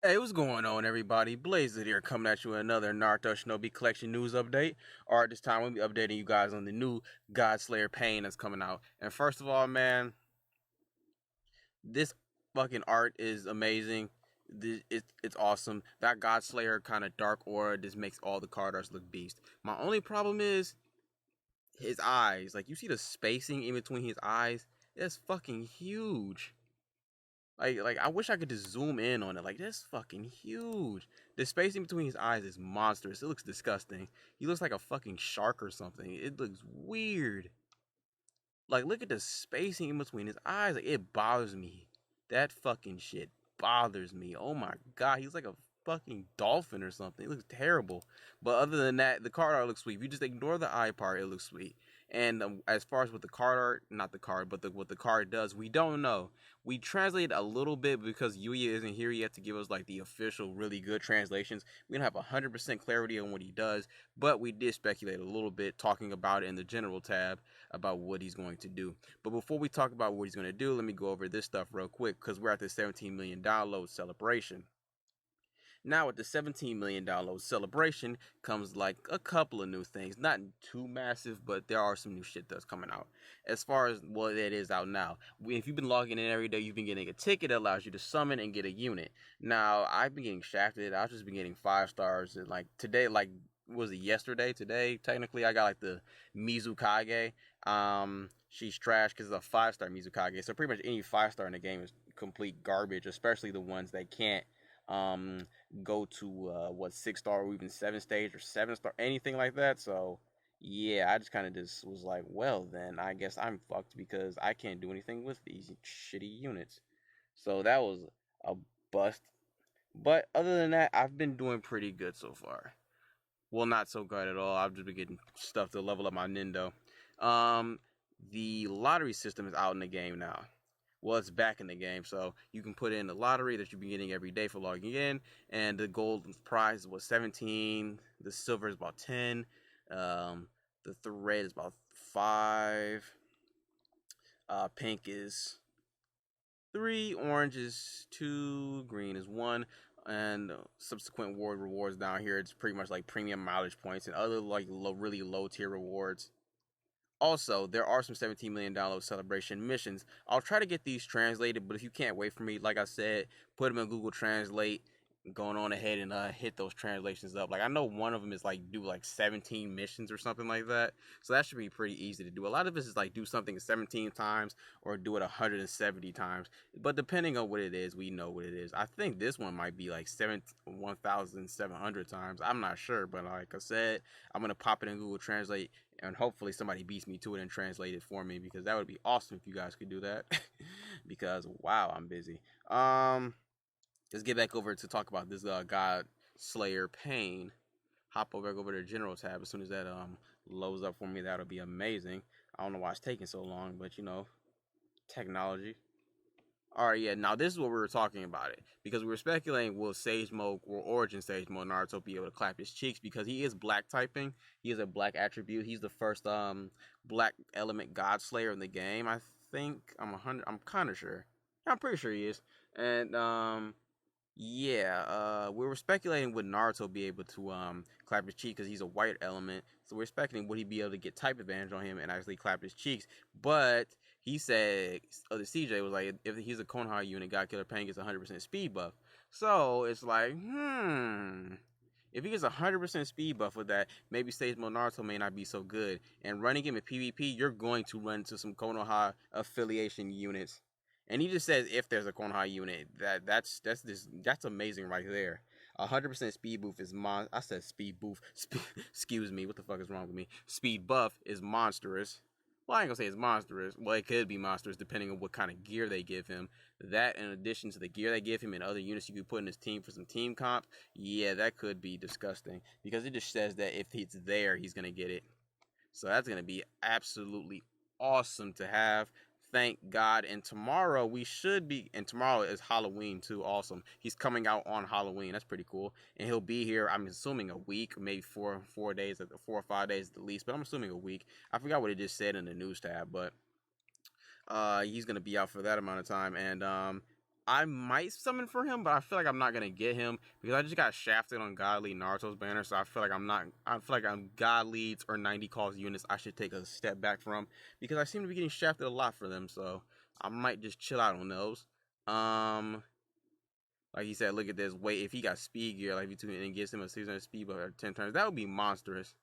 Hey, what's going on, everybody? Blazer here, coming at you with another Naruto Shinobi collection news update. Alright, this time we'll be updating you guys on the new God Slayer Pain that's coming out. And first of all, man, this fucking art is amazing. It's awesome. That God Slayer kind of dark aura just makes all the card arts look beast. My only problem is his eyes. Like, you see the spacing in between his eyes? It's fucking huge. Like I wish I could just zoom in on it. Like, that's fucking huge. The spacing between his eyes is monstrous. It looks disgusting. He looks like a fucking shark or something. It looks weird. Like, look at the spacing in between his eyes. Like, it bothers me. That fucking shit bothers me. Oh my god, he's like a fucking dolphin or something. It looks terrible. But other than that, the card art looks sweet. If you just ignore the eye part, it looks sweet. And as far as what the card art, not the card, but what the card does, we don't know. We translate a little bit because Yuya isn't here yet to give us like the official, really good translations. We don't have 100% clarity on what he does, but we did speculate a little bit, talking about it in the general tab about what he's going to do. But before we talk about what he's going to do, let me go over this stuff real quick because we're at the 17 million download celebration. Now, with the $17 million celebration comes like a couple of new things. Not too massive, but there are some new shit that's coming out. As far as what it is out now, if you've been logging in every day, you've been getting a ticket that allows you to summon and get a unit. Now, I've been getting shafted. I've just been getting 5 stars. And like today, like, was it yesterday? Today, technically, I got like the Mizukage. She's trash because it's a 5-star Mizukage. So pretty much any 5-star in the game is complete garbage, especially the ones that can't go to 6-star or even 7 stage or 7-star, anything like that. So yeah, I just kind of just was like, well, then I guess I'm fucked because I can't do anything with these shitty units. So that was a bust. But other than that, I've been doing pretty good so far. Well, not so good at all. I've just been getting stuff to level up my Nindo. Um, the lottery system is out in the game now. Well, it's back in the game, so you can put in the lottery that you've been getting every day for logging in, and the gold prize was 17, the silver is about 10, the red is about 5, pink is 3, orange is 2, green is 1, and subsequent ward rewards down here, it's pretty much like premium mileage points and other like really low tier rewards. Also, there are some $17 million celebration missions. I'll try to get these translated, but if you can't wait for me, like I said, put them in Google Translate, going on ahead and hit those translations up. Like, I know one of them is like do like 17 missions or something like that, so that should be pretty easy to do. A lot of this is like do something 17 times or do it 170 times, but depending on what it is, we know what it is. I think this one might be like 1,700 times. I'm not sure, but like I said, I'm gonna pop it in Google Translate, and hopefully somebody beats me to it and translate it for me, because that would be awesome if you guys could do that. Because wow, I'm busy. Let's get back over to talk about this God Slayer Pain. Hop over to the general tab as soon as that loads up for me. That'll be amazing. I don't know why it's taking so long, but you know, technology. All right, yeah. Now this is what we were talking about it, because we were speculating, will Sage Mode or Origin Sage Mode Naruto be able to clap his cheeks, because he is black typing. He is a black attribute. He's the first black element God Slayer in the game. I think I'm kind of sure. I'm pretty sure he is. And yeah, we were speculating would Naruto be able to clap his cheek because he's a white element. So we're speculating would he be able to get type advantage on him and actually clap his cheeks. But he said, the CJ was like, if he's a Konoha unit, God Killer Pain gets 100% speed buff. So it's like, if he gets 100% speed buff with that, maybe Stage Mode Naruto may not be so good. And running him in PvP, you're going to run into some Konoha affiliation units. And he just says if there's a Konoha unit, that's amazing right there. 100% speed buff is I said speed buff. Excuse me, what the fuck is wrong with me? Speed buff is monstrous. Well, I ain't gonna say it's monstrous. Well, it could be monstrous depending on what kind of gear they give him. That, in addition to the gear they give him and other units you could put in his team for some team comp, yeah, that could be disgusting. Because it just says that if it's there, he's gonna get it. So that's gonna be absolutely awesome to have. Thank God. And tomorrow we should be, and tomorrow is Halloween too. Awesome. He's coming out on Halloween. That's pretty cool. And he'll be here, I'm assuming, a week, maybe 4 days, 4 or 5 days at the least, but I'm assuming a week. I forgot what it just said in the news tab, but he's gonna be out for that amount of time. And I might summon for him, but I feel like I'm not gonna get him because I just got shafted on God Lead Naruto's banner. So I feel like I'm not. I feel like I'm God Leads or 90 calls units. I should take a step back from because I seem to be getting shafted a lot for them. So I might just chill out on those. Um, like he said, look at this. Wait, if he got speed gear, like between and gives him a 600 speed buff every 10 turns, that would be monstrous.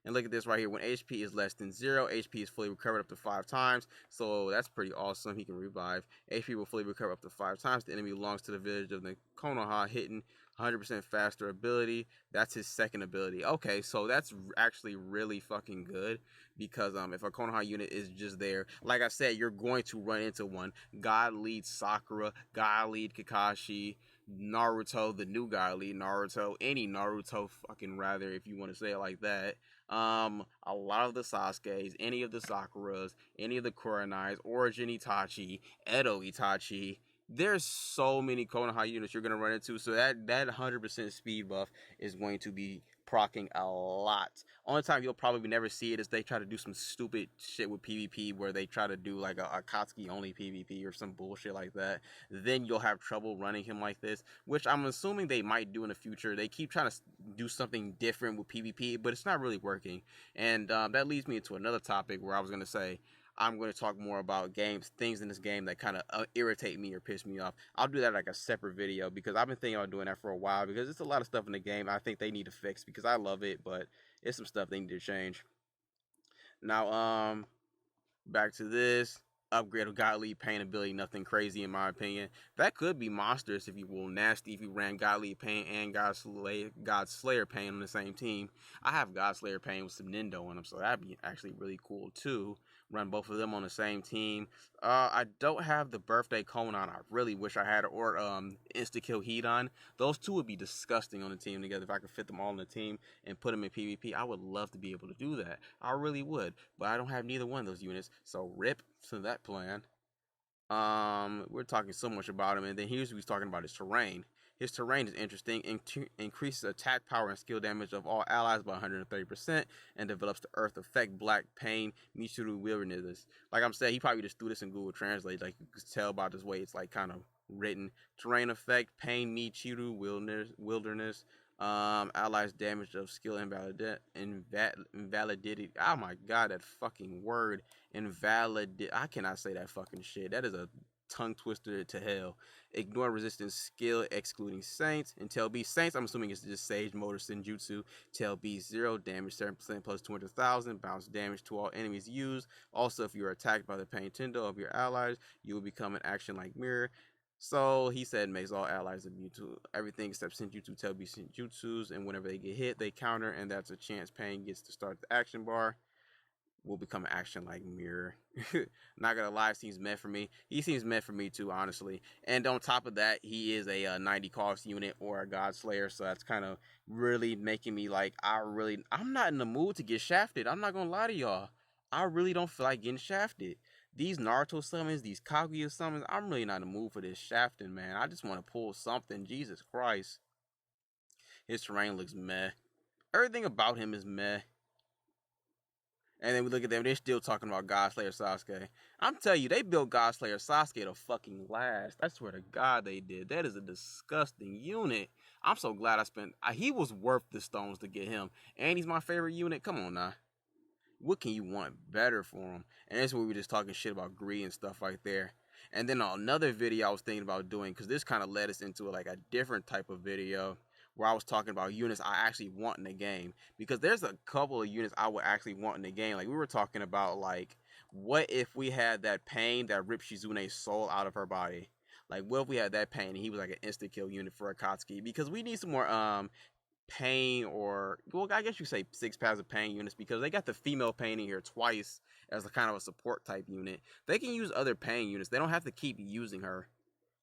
And look at this right here. When HP is less than 0, HP is fully recovered up to 5 times. So that's pretty awesome. He can revive. HP will fully recover up to 5 times. The enemy belongs to the village of the Konoha, hitting 100% faster ability. That's his second ability. Okay, so that's actually really fucking good because if a Konoha unit is just there, like I said, you're going to run into one. God lead Sakura, God lead Kakashi, Naruto, the new God lead Naruto, any Naruto fucking rather if you want to say it like that. A lot of the Sasuke's, any of the Sakuras, any of the Kurenais, Origin Itachi, Edo Itachi. There's so many Konoha units you're gonna run into, so that 100% speed buff is going to be procking a lot. Only time you'll probably never see it is they try to do some stupid shit with PvP where they try to do like a Akatsuki only PvP or some bullshit like that. Then you'll have trouble running him like this, which I'm assuming they might do in the future. They keep trying to do something different with PvP, but it's not really working. And that leads me into another topic where I was going to say, I'm going to talk more about things in this game that kind of irritate me or piss me off. I'll do that like a separate video because I've been thinking about doing that for a while because it's a lot of stuff in the game I think they need to fix because I love it, but it's some stuff they need to change. Now, back to this. Upgrade of God Lead Pain ability, nothing crazy in my opinion. That could be monstrous if you will nasty if you ran God Lead Pain and God Slayer Pain on the same team. I have God Slayer Pain with some Nindo on them, so that'd be actually really cool too. Run both of them on the same team. I don't have the birthday Conan. I really wish I had it, or insta kill Hedon. Those two would be disgusting on the team together. If I could fit them all on the team and put them in PvP, I would love to be able to do that. I really would, but I don't have neither one of those units. So rip to that plan. We're talking so much about him, and then here's what he's talking about his terrain. His terrain is interesting, increases attack power and skill damage of all allies by 130%, and develops the Earth Effect, Black Pain, Michiru Wilderness. Like I'm saying, he probably just threw this in Google Translate, like you could tell by this way it's like kind of written. Terrain Effect, Pain, Michiru Wilderness, allies damage of skill invalidity. Oh my god, that fucking word. I cannot say that fucking shit. That is a tongue twister to hell. Ignore resistance skill excluding Saints. And Tail B Saints, I'm assuming it's just Sage Mode or Senjutsu. Tail B 0 damage 7% plus 200,000. Bounce damage to all enemies used. Also, if you are attacked by the Pain Tendo of your allies, you will become an action like Mirror. So he said makes all allies immune to everything except Senjutsu, Tail B Senjutsus, and whenever they get hit, they counter, and that's a chance Pain gets to start the action bar. Will become action like Mirror. Not gonna lie, seems meant for me. He seems meant for me too, honestly. And on top of that, he is a 90 cost unit or a God Slayer, so that's kind of really making me like, I'm not in the mood to get shafted. I'm not gonna lie to y'all. I really don't feel like getting shafted. These Naruto summons, these Kaguya summons, I'm really not in the mood for this shafting, man. I just want to pull something. Jesus Christ. His terrain looks meh. Everything about him is meh. And then we look at them, they're still talking about God Slayer Sasuke. I'm telling you, they built God Slayer Sasuke to fucking last. I swear to God they did. That is a disgusting unit. I'm so glad I spent... he was worth the stones to get him. And he's my favorite unit. Come on now. What can you want better for him? And that's where we were just talking shit about greed and stuff right there. And then another video I was thinking about doing, because this kind of led us into like a different type of video, where I was talking about units I actually want in the game. Because there's a couple of units I would actually want in the game. Like we were talking about like, what if we had that Pain that ripped Shizune's soul out of her body? Like what if we had that Pain and he was like an insta kill unit for Akatsuki? Because we need some more Pain, or well, I guess you say 6 pairs of Pain units, because they got the female Pain in here twice as a kind of a support type unit. They can use other Pain units. They don't have to keep using her.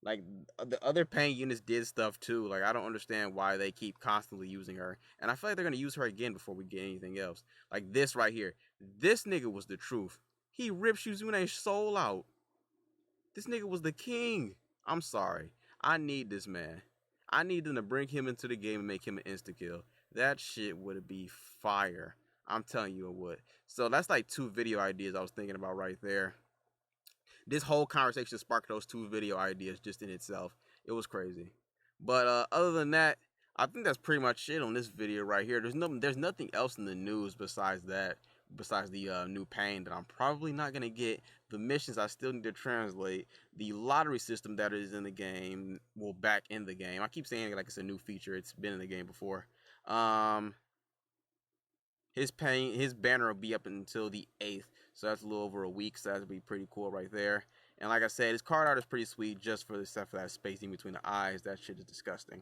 Like the other Pain units did stuff too. Like I don't understand why they keep constantly using her. And I feel like they're gonna use her again before we get anything else. Like this right here. This nigga was the truth. He ripped Shizune's soul out. This nigga was the king. I'm sorry. I need this man. I need them to bring him into the game and make him an insta-kill. That shit would be fire. I'm telling you it would. So that's like 2 video ideas I was thinking about right there. this whole conversation sparked those 2 video ideas just in itself. It was crazy. But other than that, I think that's pretty much it on this video right here. There's nothing else in the news besides that. Besides the new pain that I'm probably not gonna get. The missions I still need to translate. The lottery system that is in the game, well, back in the game. I keep saying it like it's a new feature. It's been in the game before. His banner will be up until the 8th, so that's a little over a week, so that'll be pretty cool right there. And like I said, his card art is pretty sweet, just for except for that space in between the eyes. That shit is disgusting.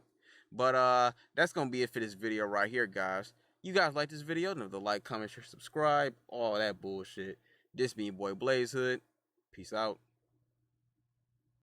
But that's gonna be it for this video right here, guys. You guys like this video? Know the like, comment, share, subscribe, all that bullshit. This be your boy Blaze Hood. Peace out.